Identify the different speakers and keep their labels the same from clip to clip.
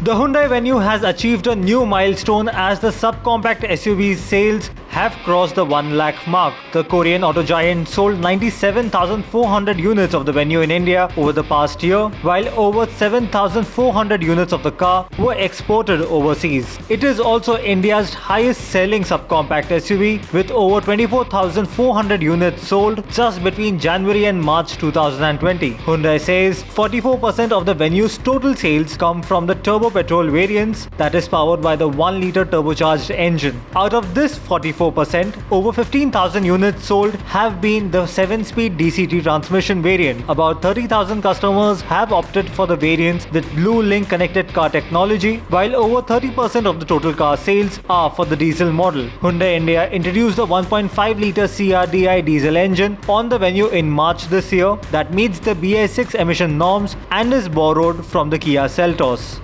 Speaker 1: The Hyundai Venue has achieved a new milestone as the subcompact SUV's sales have crossed the 1 lakh mark. The Korean auto giant sold 97,400 units of the Venue in India over the past year, while over 7,400 units of the car were exported overseas. It is also India's highest selling subcompact SUV with over 24,400 units sold just between January and March 2020. Hyundai says 44% of the Venue's total sales come from the turbo petrol variants, that is powered by the 1-litre turbocharged engine. Out of this 44%, over 15,000 units sold have been the 7-speed DCT transmission variant. About 30,000 customers have opted for the variants with Blue Link connected car technology, while over 30% of the total car sales are for the diesel model. Hyundai India introduced the 1.5-litre CRDI diesel engine on the Venue in March this year that meets the BS6 emission norms and is borrowed from the Kia Seltos.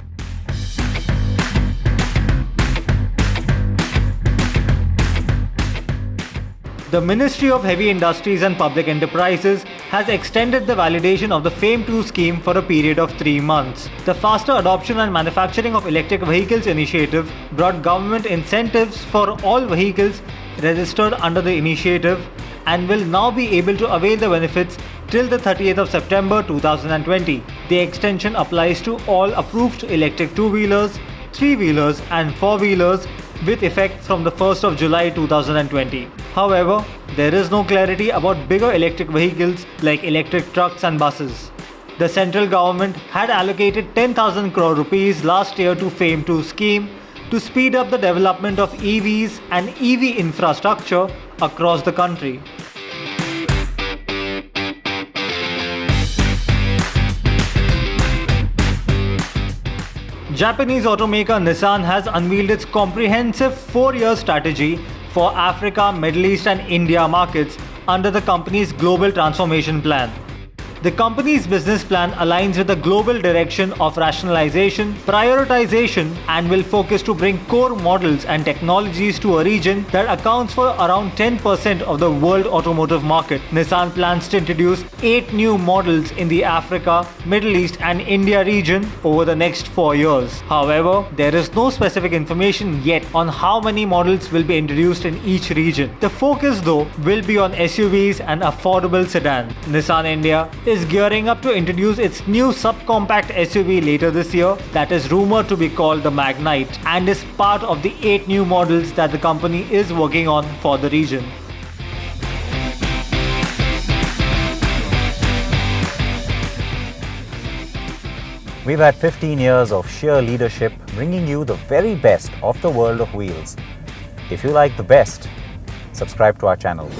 Speaker 1: The Ministry of Heavy Industries and Public Enterprises has extended the validation of the FAME 2 scheme for a period of 3 months. The Faster Adoption and Manufacturing of Electric Vehicles initiative brought government incentives for all vehicles registered under the initiative and will now be able to avail the benefits till the 30th of September 2020. The extension applies to all approved electric 2-wheelers, 3-wheelers and 4-wheelers with effect from the 1st of July 2020. However, there is no clarity about bigger electric vehicles like electric trucks and buses. The central government had allocated 10,000 crore rupees last year to FAME 2 scheme to speed up the development of EVs and EV infrastructure across the country. Japanese automaker Nissan has unveiled its comprehensive 4-year strategy for Africa, Middle East and India markets under the company's Global Transformation Plan. The company's business plan aligns with the global direction of rationalization, prioritization, and will focus to bring core models and technologies to a region that accounts for around 10% of the world automotive market. Nissan plans to introduce 8 new models in the Africa, Middle East, and India region over the next 4 years. However, there is no specific information yet on how many models will be introduced in each region. The focus, though, will be on SUVs and affordable sedans. Nissan India is gearing up to introduce its new subcompact SUV later this year that is rumored to be called the Magnite and is part of the 8 new models that the company is working on for the region.
Speaker 2: We've had 15 years of sheer leadership bringing you the very best of the world of wheels. If you like the best, subscribe to our channel.